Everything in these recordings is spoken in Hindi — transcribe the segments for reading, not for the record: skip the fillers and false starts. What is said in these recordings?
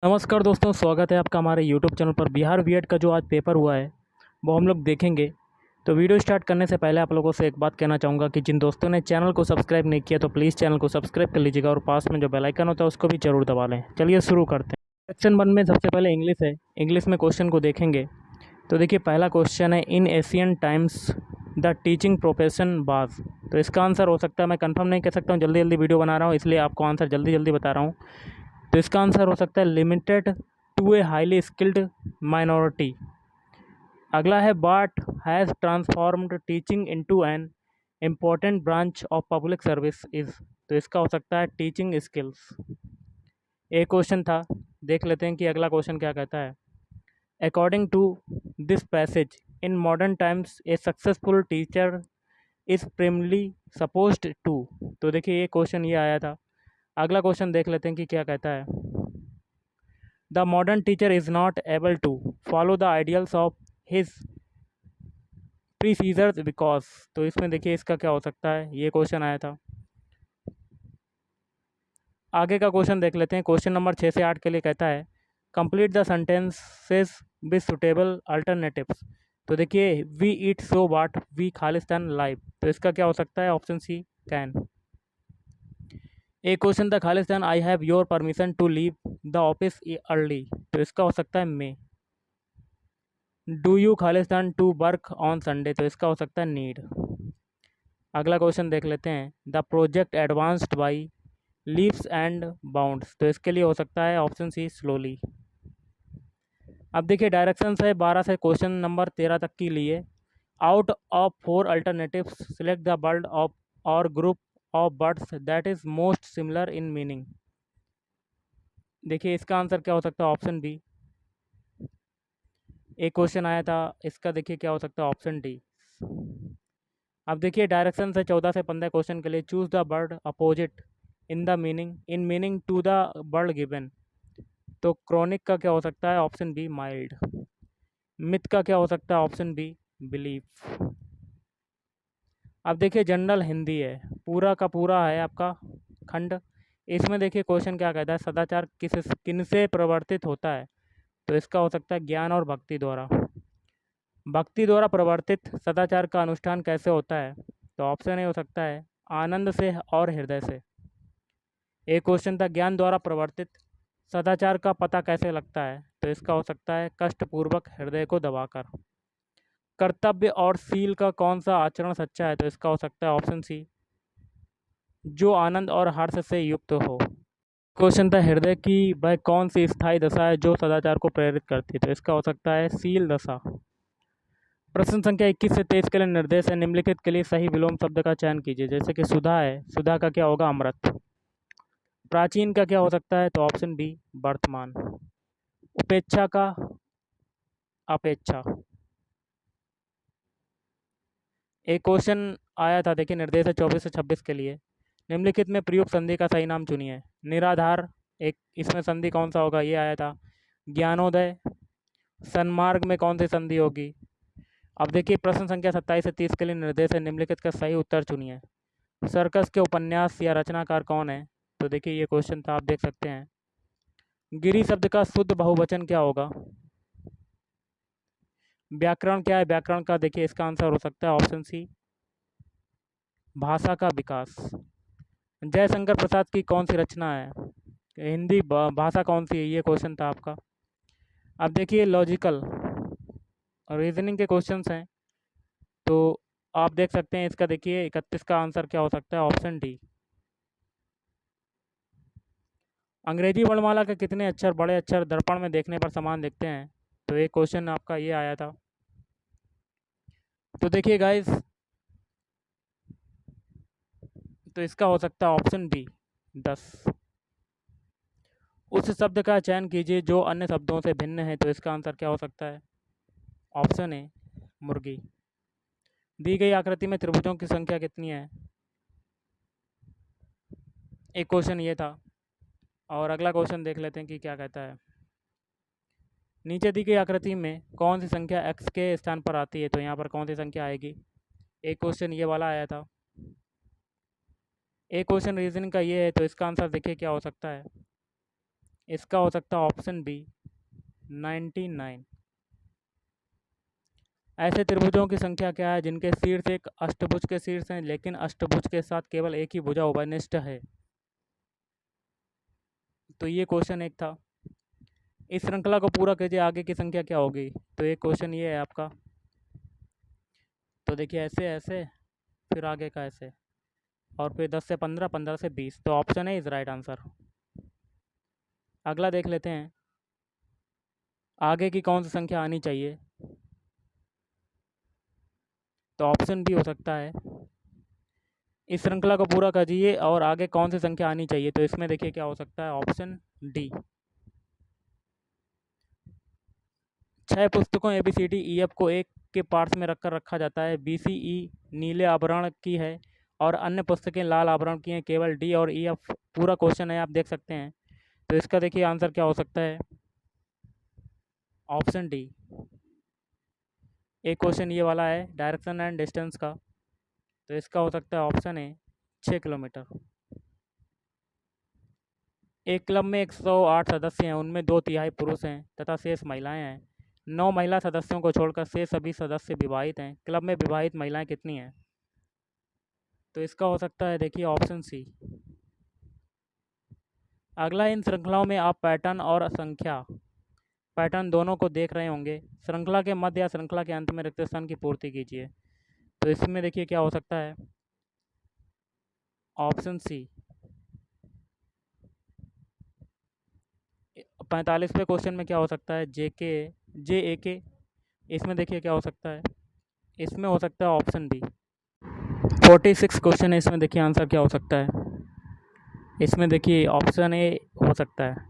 नमस्कार दोस्तों, स्वागत है आपका हमारे यूट्यूब चैनल पर। बिहार बीएड का जो आज पेपर हुआ है वो हम लोग देखेंगे। तो वीडियो स्टार्ट करने से पहले आप लोगों से एक बात कहना चाहूँगा कि जिन दोस्तों ने चैनल को सब्सक्राइब नहीं किया तो प्लीज़ चैनल को सब्सक्राइब कर लीजिएगा और पास में जो बेल आइकन होता है उसको भी ज़रूर दबा लें। चलिए शुरू करते हैं। सेक्शन 1 में सबसे पहले इंग्लिश है। इंग्लिश में क्वेश्चन को देखेंगे तो देखिए, पहला क्वेश्चन है, इन Asian times the teaching profession was. तो इसका आंसर हो सकता है, मैं कंफर्म नहीं कह सकता हूँ, जल्दी जल्दी वीडियो बना रहा हूँ इसलिए आपको आंसर जल्दी जल्दी बता रहा हूँ। तो इसका आंसर हो सकता है limited to a highly skilled minority. अगला है, but has transformed teaching into an important branch of public service is. तो इसका हो सकता है टीचिंग स्किल्स। एक क्वेश्चन था, देख लेते हैं कि अगला क्वेश्चन क्या कहता है। According to this passage in modern times a successful teacher is primarily supposed to. तो देखिए, ये क्वेश्चन ये आया था। अगला क्वेश्चन देख लेते हैं कि क्या कहता है। The modern teacher is not able to follow the ideals of his procedures because. तो इसमें देखिए, इसका क्या हो सकता है, ये क्वेश्चन आया था। आगे का क्वेश्चन देख लेते हैं। क्वेश्चन नंबर 6 से 8 के लिए कहता है, complete the sentences with suitable alternatives. तो देखिए, we eat so what we खालिस्तान लाइव। तो इसका क्या हो सकता है, ऑप्शन सी कैन। एक क्वेश्चन था, खालिस्तान I have your permission to leave the office early. तो इसका हो सकता है मे। डू यू खालिस्तान टू वर्क ऑन संडे। तो इसका हो सकता है नीड। अगला क्वेश्चन देख लेते हैं, the project advanced by leaps and bounds. तो इसके लिए हो सकता है ऑप्शन सी स्लोली। अब देखिए, डायरेक्शंस है 12 से क्वेश्चन नंबर 13 तक के लिए। Out of 4 alternatives select the bird of और group of birds that is most similar in meaning. देखिए, इसका आंसर क्या हो सकता है, ऑप्शन बी। एक क्वेश्चन आया था, इसका देखिए क्या हो सकता है, ऑप्शन डी। अब देखिए, डायरेक्शन है 14 से 15 क्वेश्चन के लिए। Choose the word opposite in meaning to the word given. तो क्रॉनिक का क्या हो सकता है, ऑप्शन बी माइल्ड। मिथ का क्या हो सकता है, ऑप्शन बी बिलीफ। अब देखिए, जनरल हिंदी है, पूरा का पूरा है आपका खंड। इसमें देखिए क्वेश्चन क्या कहता है, सदाचार किन से प्रवर्तित होता है। तो इसका हो सकता है ज्ञान और भक्ति द्वारा। भक्ति द्वारा प्रवर्तित सदाचार का अनुष्ठान कैसे होता है। तो ऑप्शन ए हो सकता है आनंद से और हृदय से। एक क्वेश्चन था, ज्ञान द्वारा प्रवर्तित सदाचार का पता कैसे लगता है। तो इसका हो सकता है कष्टपूर्वक हृदय को दबाकर। कर्तव्य और सील का कौन सा आचरण सच्चा है। तो इसका हो सकता है ऑप्शन सी जो आनंद और हर्ष से युक्त हो। क्वेश्चन था, हृदय की वह कौन सी स्थायी दशा है जो सदाचार को प्रेरित करती है। तो इसका हो सकता है सील दशा। प्रश्न संख्या 21 से 23 के लिए निर्देश है, निम्नलिखित के लिए सही विलोम शब्द का चयन कीजिए। जैसे कि सुधा है, सुधा का क्या होगा, अमृत। प्राचीन का क्या हो सकता है, तो ऑप्शन बी वर्तमान। उपेक्षा का अपेक्षा। एक क्वेश्चन आया था, देखिए निर्देश है 24 से 26 के लिए। निम्नलिखित में प्रयुक्त संधि का सही नाम चुनिए। निराधार, एक इसमें संधि कौन सा होगा, ये आया था। ज्ञानोदय, सन्मार्ग में कौन सी संधि होगी। अब देखिए, प्रश्न संख्या 27 से 30 के लिए निर्देश है, निम्नलिखित का सही उत्तर चुनिए। सर्कस के उपन्यास या रचनाकार कौन है। तो देखिए, ये क्वेश्चन था, आप देख सकते हैं। गिरी शब्द का शुद्ध बहुवचन क्या होगा। व्याकरण क्या है, व्याकरण का देखिए इसका आंसर हो सकता है ऑप्शन सी भाषा का विकास। जयशंकर प्रसाद की कौन सी रचना है, हिंदी भाषा कौन सी है, ये क्वेश्चन था आपका। अब देखिए, लॉजिकल रीजनिंग के क्वेश्चंस हैं, तो आप देख सकते हैं इसका, देखिए 31 का आंसर क्या हो सकता है, ऑप्शन डी। अंग्रेजी वर्णमाला के कितने अक्षर बड़े अक्षर दर्पण में देखने पर समान दिखते हैं। तो एक क्वेश्चन आपका ये आया था। तो देखिए गाइस, तो इसका हो सकता है ऑप्शन बी 10। उस शब्द का चयन कीजिए जो अन्य शब्दों से भिन्न है। तो इसका आंसर क्या हो सकता है, ऑप्शन ए मुर्गी। दी गई आकृति में त्रिभुजों की संख्या कितनी है। एक क्वेश्चन ये था, और अगला क्वेश्चन देख लेते हैं कि क्या कहता है। नीचे दी गई आकृति में कौन सी संख्या x के स्थान पर आती है। तो यहाँ पर कौन सी संख्या आएगी। एक क्वेश्चन ये वाला आया था। एक क्वेश्चन रीजनिंग का ये है, तो इसका आंसर देखिए क्या हो सकता है। इसका हो सकता है ऑप्शन बी 99। ऐसे त्रिभुजों की संख्या क्या है जिनके शीर्ष एक अष्टभुज के शीर्ष हैं लेकिन अष्टभुज के साथ केवल एक ही भुजा उभयनिष्ठ है? तो ये क्वेश्चन एक था। इस श्रृंखला को पूरा कीजिए, आगे की संख्या क्या होगी? तो एक क्वेश्चन ये है आपका। तो देखिए ऐसे ऐसे, फिर आगे का ऐसे, और फिर 10 से 15, 15 से 20। तो option A is right answer. अगला देख लेते हैं, आगे की कौन सी संख्या आनी चाहिए? तो ऑप्शन बी हो सकता है, इस श्रृंखला को पूरा कीजिए और आगे कौन सी संख्या आनी चाहिए? तो इसमें देखिए क्या हो सकता है, ऑप्शन डी। 6 पुस्तकों ABCD EF को एक के पार्श्व में रखकर रखा जाता है। BCE नीले आवरण की है और अन्य पुस्तकें लाल आवरण की हैं। केवल D और EF पूरा क्वेश्चन है, आप देख सकते हैं। तो इसका देखिए आंसर क्या हो सकता है, ऑप्शन डी। एक क्वेश्चन ये वाला है डायरेक्शन एंड डिस्टेंस का, तो इसका हो सकता है ऑप्शन ए 6 किलोमीटर। एक क्लब में 108 सदस्य हैं, उनमें 2/3 पुरुष हैं तथा शेष महिलाएं हैं। 9 महिला सदस्यों को छोड़कर शेष सभी सदस्य विवाहित हैं। क्लब में विवाहित महिलाएं कितनी हैं? तो इसका हो सकता है देखिए ऑप्शन सी। अगला, इन श्रृंखलाओं में आप पैटर्न और संख्या, पैटर्न दोनों को देख रहे होंगे। श्रृंखला के मध्य या श्रृंखला के अंत में रिक्त स्थान की पूर्ति कीजिए। तो इसमें देखिए क्या हो सकता है, ऑप्शन सी। 45वें क्वेश्चन में क्या हो सकता है, JA K। इसमें देखिए क्या हो सकता है, इसमें हो सकता है ऑप्शन बी। 46 क्वेश्चन है, इसमें देखिए आंसर क्या हो सकता है। इसमें देखिए ऑप्शन ए हो सकता है।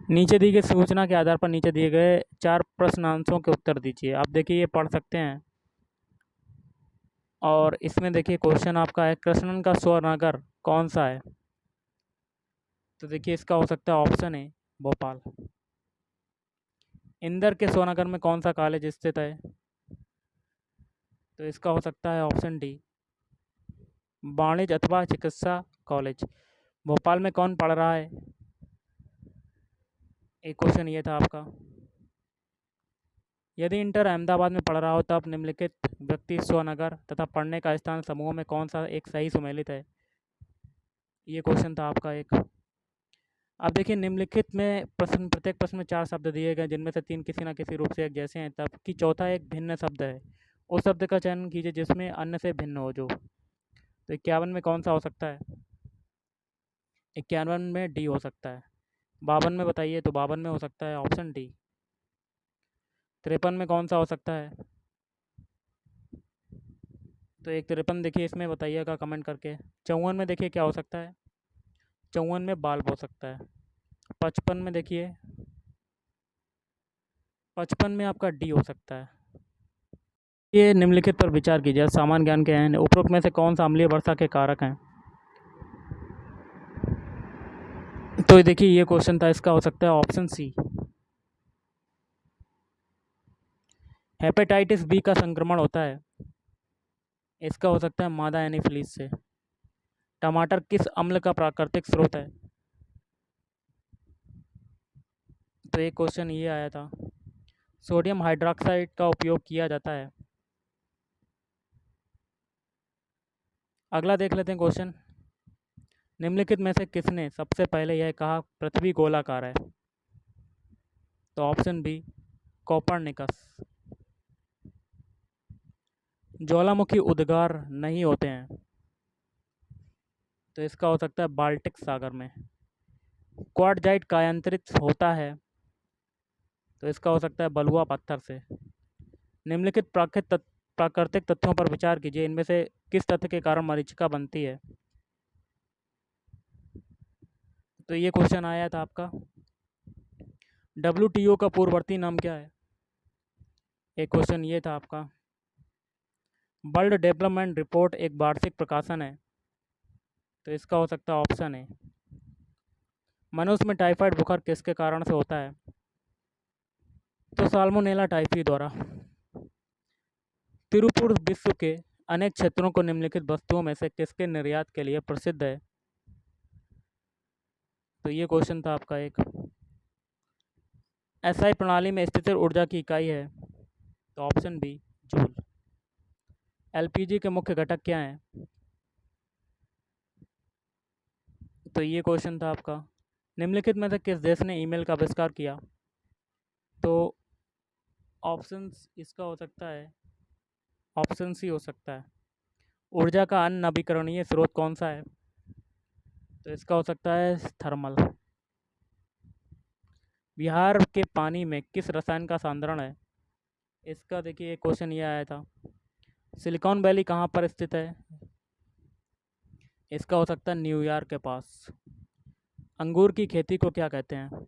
नीचे दी गई सूचना के आधार पर नीचे दिए गए 4 प्रश्नांशों के उत्तर दीजिए। आप देखिए ये पढ़ सकते हैं। और इसमें देखिए क्वेश्चन आपका है, कृष्णन का स्वनगर कौन सा है? तो देखिए इसका हो सकता है ऑप्शन ए भोपाल। इंदर के स्वनगर में कौन सा कॉलेज स्थित है? तो इसका हो सकता है ऑप्शन डी वाणिज्य अथवा चिकित्सा कॉलेज। भोपाल में कौन पढ़ रहा है? एक क्वेश्चन ये था आपका। यदि इंटर अहमदाबाद में पढ़ रहा हो तब निम्नलिखित व्यक्ति स्वनगर तथा पढ़ने का स्थान समूह में कौन सा एक सही सुमेलित है? ये क्वेश्चन था आपका एक। अब देखिए निम्नलिखित में प्रश्न, प्रत्येक प्रश्न में 4 शब्द दिए गए जिनमें से 3 किसी न किसी रूप से एक जैसे हैं, तब कि चौथा एक भिन्न शब्द है। उस शब्द का चयन कीजिए जिसमें अन्य से भिन्न हो जो। तो 51 में कौन सा हो सकता है? 51 में डी हो सकता है। 52 में बताइए, तो 52 में हो सकता है ऑप्शन डी। 53 में कौन सा हो सकता है? तो एक 53 देखिए इसमें बताइएगा कमेंट करके। 54 में देखिए क्या हो सकता है, 54 में बाल्ब हो सकता है। 55 में देखिए, 55 में आपका डी हो सकता है। ये निम्नलिखित पर विचार कीजिए, सामान्य ज्ञान के हैं। उपरोक्त में से कौन सा अम्लीय वर्षा के कारक हैं? तो देखिए ये क्वेश्चन था, इसका हो सकता है ऑप्शन सी। हेपेटाइटिस बी का संक्रमण होता है, इसका हो सकता है मादा एनीफिलीज से। टमाटर किस अम्ल का प्राकृतिक स्रोत है? तो एक क्वेश्चन ये आया था। सोडियम हाइड्रोक्साइड का उपयोग किया जाता है। अगला देख लेते हैं क्वेश्चन। निम्नलिखित में से किसने सबसे पहले यह कहा पृथ्वी गोलाकार है? तो ऑप्शन बी कोपरनिकस। ज्वालामुखी उद्गार नहीं होते हैं, तो इसका हो सकता है बाल्टिक सागर में। क्वार्टजाइट कायांतरित होता है, तो इसका हो सकता है बलुआ पत्थर से। निम्नलिखित प्राकृतिक तथ्यों पर विचार कीजिए, इनमें से किस तथ्य के कारण मरीचिका बनती है? तो ये क्वेश्चन आया था आपका। WTO का पूर्ववर्ती नाम क्या है? एक क्वेश्चन ये था आपका। वर्ल्ड डेवलपमेंट रिपोर्ट एक वार्षिक प्रकाशन है, तो इसका हो सकता है ऑप्शन है। मनुष्य में टाइफाइड बुखार किसके कारण से होता है? तो साल्मोनेला टाइफी द्वारा। तिरुपुर विश्व के अनेक क्षेत्रों को निम्नलिखित वस्तुओं में से किसके निर्यात के लिए प्रसिद्ध है? तो ये क्वेश्चन था आपका एक। एसआई प्रणाली में स्थिर ऊर्जा की इकाई है, तो ऑप्शन बी जूल। एलपीजी के मुख्य घटक क्या हैं, तो ये क्वेश्चन था आपका। निम्नलिखित में से किस देश ने ईमेल का आविष्कार किया, तो ऑप्शंस इसका हो सकता है, ऑप्शन सी हो सकता है। ऊर्जा का अन्य नवीकरणीय स्रोत कौन सा है, तो इसका हो सकता है थर्मल। बिहार के पानी में किस रसायन का सांद्रण है, इसका देखिए एक क्वेश्चन ये आया था। सिलिकॉन वैली कहाँ पर स्थित है, इसका हो सकता है न्यूयॉर्क के पास। अंगूर की खेती को क्या कहते हैं,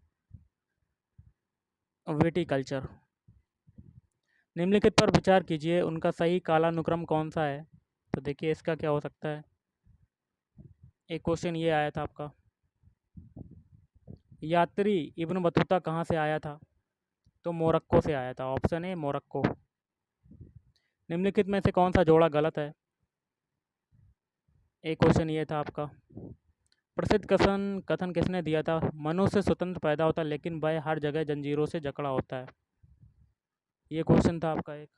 विटीकल्चर। निम्नलिखित पर विचार कीजिए, उनका सही कालानुक्रम कौन सा है, तो देखिए इसका क्या हो सकता है। एक क्वेश्चन ये आया था आपका। यात्री इब्न बतूता कहाँ से आया था, तो मोरक्को से आया था, ऑप्शन ए मोरक्को। निम्नलिखित में से कौन सा जोड़ा गलत है, एक क्वेश्चन ये था आपका। प्रसिद्ध कथन कथन किसने दिया था, मनुष्य स्वतंत्र पैदा होता है लेकिन वह हर जगह जंजीरों से जकड़ा होता है, ये क्वेश्चन था आपका एक।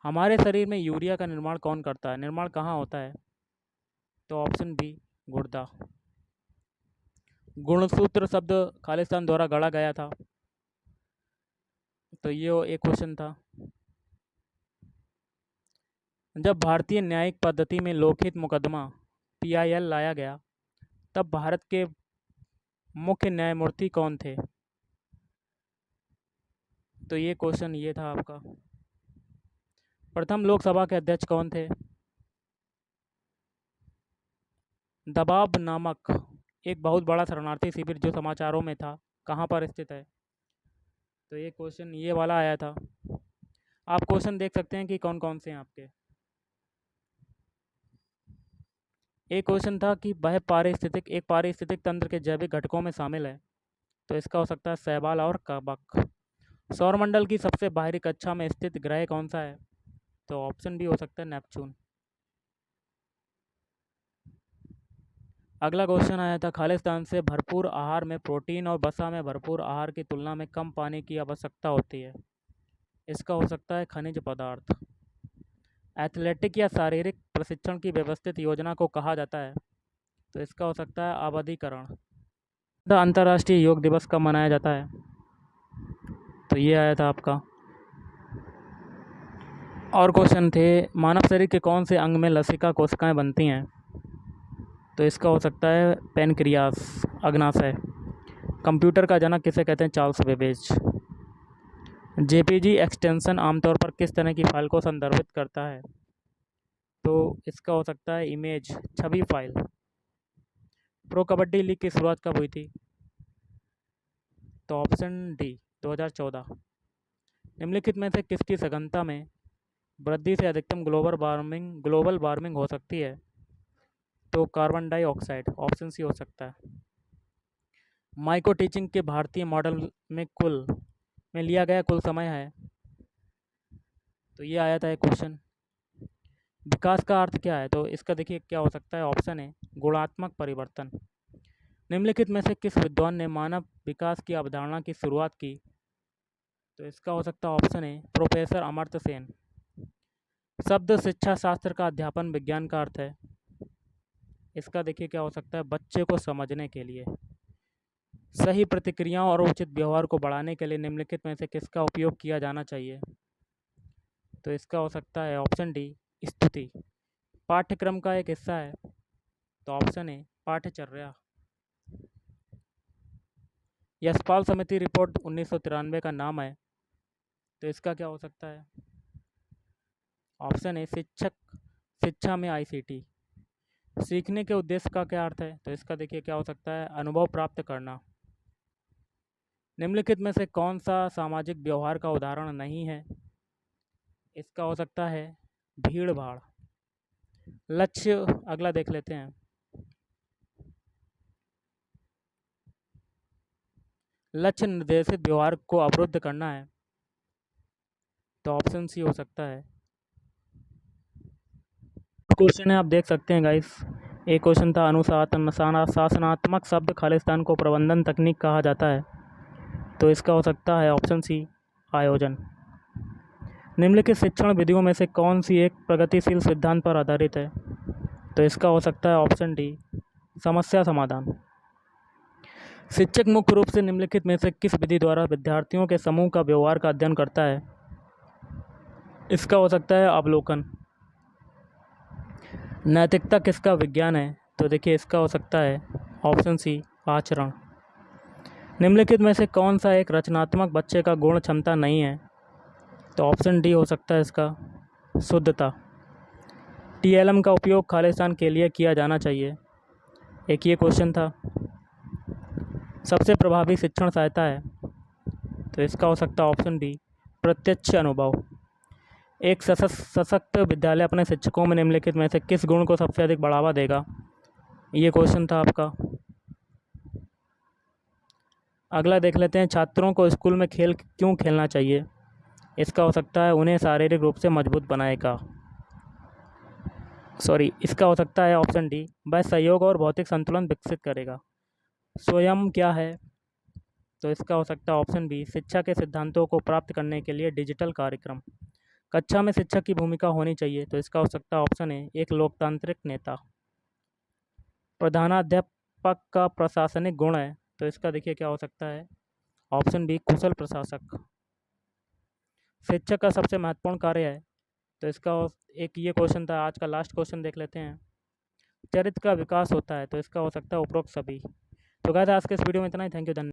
हमारे शरीर में यूरिया का निर्माण कौन करता है, निर्माण कहाँ होता है, तो ऑप्शन बी गुर्दा। गुणसूत्र शब्द खालिस्तान द्वारा गढ़ा गया था, तो ये एक क्वेश्चन था। जब भारतीय न्यायिक पद्धति में लोकहित मुकदमा पीआईएल लाया गया, तब भारत के मुख्य न्यायमूर्ति कौन थे, तो ये क्वेश्चन ये था आपका। प्रथम लोकसभा के अध्यक्ष कौन थे, दबाब नामक एक बहुत बड़ा शरणार्थी शिविर जो समाचारों में था, कहाँ पर स्थित है, तो ये क्वेश्चन ये वाला आया था। आप क्वेश्चन देख सकते हैं कि कौन कौन से हैं आपके। एक क्वेश्चन था कि वह पारिस्थितिक तंत्र के जैविक घटकों में शामिल है, तो इसका हो सकता है शैवाल और कवक। सौरमंडल की सबसे बाहरी कक्षा में स्थित ग्रह कौन सा है, तो ऑप्शन बी हो सकता है नेपच्यून। अगला क्वेश्चन आया था, खालिस्तान से भरपूर आहार में प्रोटीन और वसा में भरपूर आहार की तुलना में कम पानी की आवश्यकता होती है, इसका हो सकता है खनिज पदार्थ। एथलेटिक या शारीरिक प्रशिक्षण की व्यवस्थित योजना को कहा जाता है, तो इसका हो सकता है आबादीकरण। अंतर्राष्ट्रीय योग दिवस कब मनाया जाता है, तो ये आया था आपका। और क्वेश्चन थे, मानव शरीर के कौन से अंग में लसिका कोशिकाएं बनती हैं, तो इसका हो सकता है पेनक्रियास, अग्नाशय। कंप्यूटर का जनक किसे कहते हैं, चार्ल्स बेबेज। जेपीजी एक्सटेंशन आमतौर पर किस तरह की फाइल को संदर्भित करता है, तो इसका हो सकता है इमेज, छवि फाइल। प्रो कबड्डी लीग की शुरुआत कब हुई थी, तो ऑप्शन डी 2014। निम्नलिखित में से किसकी सघनता में वृद्धि से अधिकतम ग्लोबल वार्मिंग हो सकती है, तो कार्बन डाइऑक्साइड, ऑप्शन सी हो सकता है। माइक्रो टीचिंग के भारतीय मॉडल में लिया गया कुल समय है, तो ये आया था एक क्वेश्चन। विकास का अर्थ क्या है, तो इसका देखिए क्या हो सकता है, ऑप्शन है गुणात्मक परिवर्तन। निम्नलिखित में से किस विद्वान ने मानव विकास की अवधारणा की शुरुआत की, तो इसका हो सकता है ऑप्शन है प्रोफेसर अमर्त्य सेन। शब्द शिक्षा शास्त्र का अध्यापन विज्ञान का अर्थ है, इसका देखिए क्या हो सकता है, बच्चे को समझने के लिए। सही प्रतिक्रियाओं और उचित व्यवहार को बढ़ाने के लिए निम्नलिखित में से किसका उपयोग किया जाना चाहिए, तो इसका हो सकता है ऑप्शन डी स्तुति। पाठ्यक्रम का एक हिस्सा है, तो ऑप्शन है पाठ्यचर्या। यशपाल समिति रिपोर्ट 1993 का नाम है, तो इसका क्या हो सकता है, ऑप्शन है शिक्षा में आईसीटी। सीखने के उद्देश्य का क्या अर्थ है, तो इसका देखिए क्या हो सकता है, अनुभव प्राप्त करना। निम्नलिखित में से कौन सा सामाजिक व्यवहार का उदाहरण नहीं है, इसका हो सकता है भीड़ भाड़। लक्ष्य अगला देख लेते हैं। लक्ष्य निर्देशित व्यवहार को अवरुद्ध करना है, तो ऑप्शन सी हो सकता है। क्वेश्चन है, आप देख सकते हैं गाइस। एक क्वेश्चन था शासनात्मक शब्द खालिस्तान को प्रबंधन तकनीक कहा जाता है, तो इसका हो सकता है ऑप्शन सी आयोजन। निम्नलिखित शिक्षण विधियों में से कौन सी एक प्रगतिशील सिद्धांत पर आधारित है, तो इसका हो सकता है ऑप्शन डी समस्या समाधान। शिक्षक मुख्य रूप से निम्नलिखित में से किस विधि द्वारा विद्यार्थियों के समूह का व्यवहार का अध्ययन करता है, इसका हो सकता है अवलोकन। नैतिकता किसका विज्ञान है, तो देखिए इसका हो सकता है ऑप्शन सी आचरण। निम्नलिखित में से कौन सा एक रचनात्मक बच्चे का गुण क्षमता नहीं है, तो ऑप्शन डी हो सकता है इसका शुद्धता। टीएलएम का उपयोग खालिस्तान के लिए किया जाना चाहिए, एक ये क्वेश्चन था। सबसे प्रभावी शिक्षण सहायता है, तो इसका हो सकता है ऑप्शन बी प्रत्यक्ष अनुभव। एक सशक्त विद्यालय अपने शिक्षकों में निम्नलिखित में से किस गुण को सबसे अधिक बढ़ावा देगा, ये क्वेश्चन था आपका। अगला देख लेते हैं, छात्रों को स्कूल में खेल क्यों खेलना चाहिए, इसका हो सकता है उन्हें शारीरिक रूप से मजबूत बनाएगा। इसका हो सकता है ऑप्शन डी वह सहयोग और भौतिक संतुलन विकसित करेगा। स्वयं क्या है, तो इसका हो सकता है ऑप्शन बी शिक्षा के सिद्धांतों को प्राप्त करने के लिए डिजिटल कार्यक्रम। कक्षा में शिक्षक की भूमिका होनी चाहिए, तो इसका हो सकता है ऑप्शन ए एक लोकतांत्रिक नेता। प्रधानाध्यापक का प्रशासनिक गुण है, तो इसका देखिए क्या हो सकता है ऑप्शन बी कुशल प्रशासक। शिक्षक का सबसे महत्वपूर्ण कार्य है, तो इसका एक ये क्वेश्चन था। आज का लास्ट क्वेश्चन देख लेते हैं, चरित्र का विकास होता है, तो इसका हो सकता है उपरोक्त सभी। तो गाइस आज के इस वीडियो में इतना ही। थैंक यू, धन्यवाद।